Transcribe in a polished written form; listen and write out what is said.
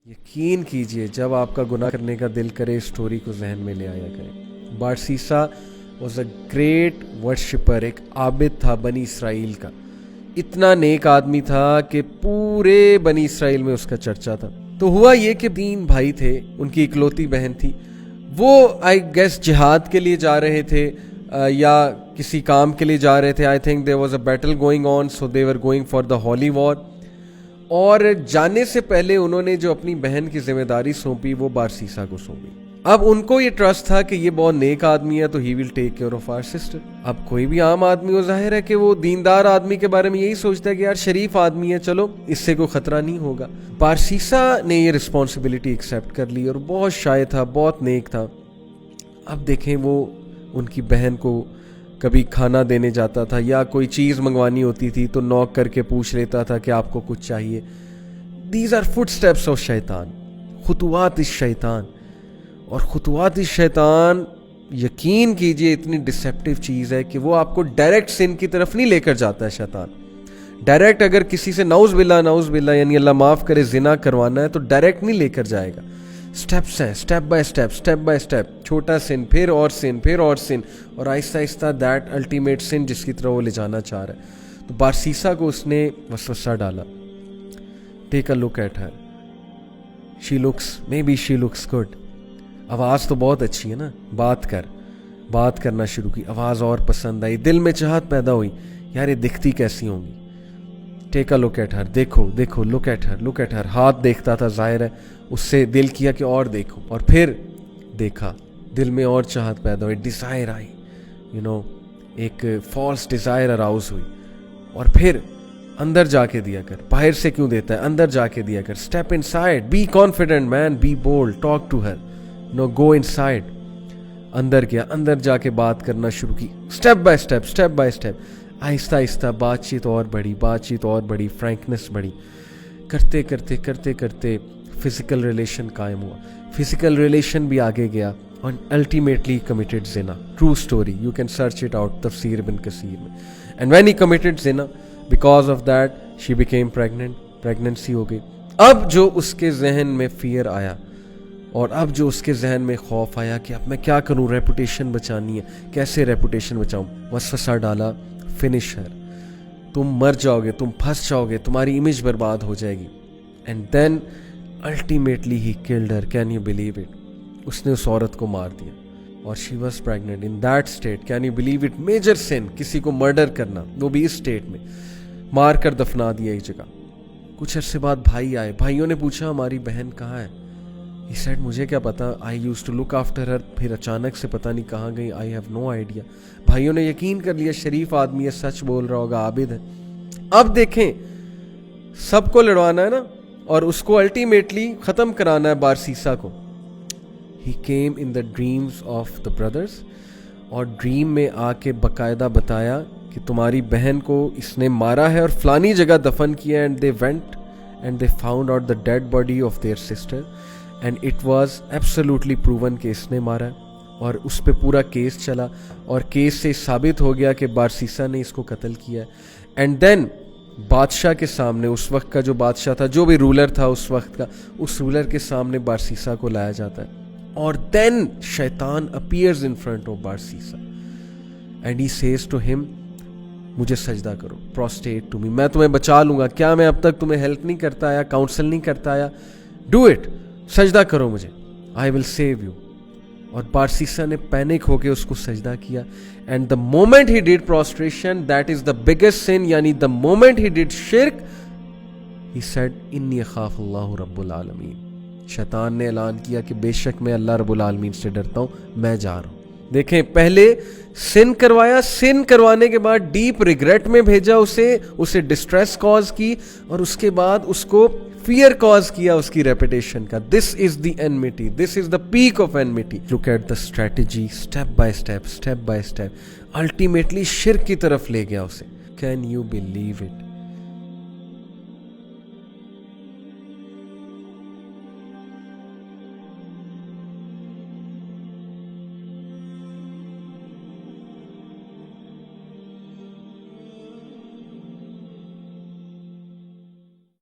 یقین کیجئے جب آپ کا گناہ کرنے کا دل کرے اسٹوری کو ذہن میں لے آیا کرے۔ بارسیسا واز اے گریٹ ورشپر، ایک عابد تھا بنی اسرائیل کا، اتنا نیک آدمی تھا کہ پورے بنی اسرائیل میں اس کا چرچا تھا۔ تو ہوا یہ کہ 3 بھائی تھے، ان کی اکلوتی بہن تھی، وہ آئی گیس جہاد کے لیے جا رہے تھے یا کسی کام کے لیے جا رہے تھے۔ I think there was a battle going on, so they were going for the holy war. اور جانے سے پہلے انہوں نے جو اپنی بہن کی ذمہ داری سونپی وہ بارسیسا کو سونپی۔ اب ان کو یہ ٹرسٹ تھا کہ یہ بہت نیک آدمی ہے تو he will take care of our sister. اب کوئی بھی عام آدمی ہو، ظاہر ہے کہ وہ دیندار آدمی کے بارے میں یہی سوچتا ہے کہ یار شریف آدمی ہے، چلو اس سے کوئی خطرہ نہیں ہوگا۔ بارسیسا نے یہ رسپانسبلٹی ایکسیپٹ کر لی اور بہت شائع تھا، بہت نیک تھا۔ اب دیکھیں وہ ان کی بہن کو کبھی کھانا دینے جاتا تھا یا کوئی چیز منگوانی ہوتی تھی تو نوک کر کے پوچھ لیتا تھا کہ آپ کو کچھ چاہیے۔ These are footsteps of Shaitan, خطوات الشیطان۔ اور خطوات الشیطان یقین کیجئے اتنی ڈسیپٹیو چیز ہے کہ وہ آپ کو ڈائریکٹ سن کی طرف نہیں لے کر جاتا ہے شیطان۔ ڈائریکٹ اگر کسی سے نعوذ باللہ یعنی اللہ معاف کرے زنا کروانا ہے تو ڈائریکٹ نہیں لے کر جائے گا، سٹیپس ہیں، سٹیپ بائی سٹیپ، چھوٹا سن، پھر اور سن، پھر اور سن، اور آہستہ آہستہ دیٹ الٹیمیٹ سن جس کی طرح وہ لے جانا چاہ رہا ہے۔ تو بارسیسا کو اس نے وسوسہ ڈالا، take a look at her, she looks good, آواز تو بہت اچھی ہے نا، بات کرنا شروع کی، آواز اور پسند آئی، دل میں چاہت پیدا ہوئی یار یہ دکھتی کیسی ہوں گی۔ ٹیک اے لک ایٹ ہر، دیکھو لک ایٹ ہر، ہاتھ دیکھتا تھا، ظاہر ہے اس سے دل کیا کہ اور دیکھو، اور پھر دیکھا، دل میں اور چاہت پیدا ہوئی، ڈیزائر آئی، ایک فالس ڈیزائر اراؤز ہوئی، اور پھر اندر جا کے دیا کر، باہر سے کیوں دیتا ہے، اندر جا کے دیا کر، step inside, be confident man, be bold, talk to her, go inside. اندر گیا، اندر جا کے بات کرنا شروع کی، اسٹیپ بائی اسٹیپ، آہستہ آہستہ بات چیت اور بڑھی، فرینکنس بڑھی، کرتے کرتے فزیکل ریلیشن قائم ہوا، فزیکل ریلیشن بھی آگے گیا، اور الٹیمیٹلی کمیٹڈ زنا، true story, you can search it out تفسیر ابن کثیر میں۔ اینڈ وین ہی کمیٹڈ زنا، because of that she became pregnancy ہو گئی۔ اب جو اس کے ذہن میں فیئر آیا، اور اب جو اس کے ذہن میں خوف آیا کہ اب میں کیا کروں، ریپوٹیشن بچانی ہے، کیسے ریپوٹیشن بچاؤں، وسوسہ ڈالا، فنش ہر، تم مر جاؤ گے، تم پھنس جاؤ گے، تمہاری امیج برباد ہو جائے گی۔ And then ultimately he killed her, can you believe it, اس نے اس عورت کو مار دیا، اور she was pregnant in that state, can you believe it, major sin, کسی کو مرڈر کرنا، وہ بھی اس اسٹیٹ میں، مار کر دفنا دیا ایک جگہ۔ کچھ عرصے بعد بھائی آئے، بھائیوں نے پوچھا ہماری بہن کہاں ہے؟ He said مجھے کیا پتا، I used to look after her، پھر اچانک سے پتہ نہیں کہاں گئی، I have no idea۔ بھائیوں نے یقین کر لیا شریف آدمی ہے، سچ بول رہا ہوگا، عابد ہے۔ اب دیکھیں سب کو لڑوانا ہے نا، اور اس کو الٹیمیٹلی ختم کرانا ہے بارسیسا کو۔ He came in the dreams of the brothers، اور ڈریم میں آ کے باقاعدہ بتایا کہ تمہاری بہن کو اس نے مارا ہے اور فلانی جگہ دفن کیا، and they went and they found out the dead body of their sister and it was absolutely proven کہ اس نے مارا ہے، اور اس پہ پورا کیس چلا، اور کیس سے ثابت ہو گیا کہ بارسیسا نے اس کو قتل کیا ہے۔ اینڈ دین بادشاہ کے سامنے، اس وقت کا جو بادشاہ تھا، جو بھی رولر تھا اس وقت کا، اس رولر کے سامنے بارسیسا کو لایا جاتا ہے، اور دین شیطان اپیئرز ان فرنٹ آف بارسیسا and he says to him, مجھے سجدہ کرو، پروسٹیٹ ٹو می، میں تمہیں بچا لوں گا، کیا میں اب تک تمہیں ہیلپ نہیں کرتا آیا، کاؤنسل نہیں کرتا آیا، ڈو اٹ، سجدہ کرو مجھے، آئی ول سیو یو۔ اور بارسیسا نے پینک ہو کے اس کو سجدہ کیا، and the moment he did prostration, that is the biggest sin, یعنی دا مومنٹ ہی ڈیڈ شرک، ہی سیڈ انی اخاف اللہ رب العالمین، شیطان نے اعلان کیا کہ بے شک میں اللہ رب العالمین سے ڈرتا ہوں، میں جا رہا ہوں۔ دیکھیں پہلے سن کروایا، سن کروانے کے بعد ڈیپ ریگریٹ میں بھیجا اسے ڈسٹریس کاز کی، اور اس کے بعد اس کو فیئر کاز کیا اس کی ریپوٹیشن کا۔ This is the enmity, this is the peak of enmity. Look at the strategy, step by step, ultimately شرک کی طرف لے گیا اسے۔ Can you believe it?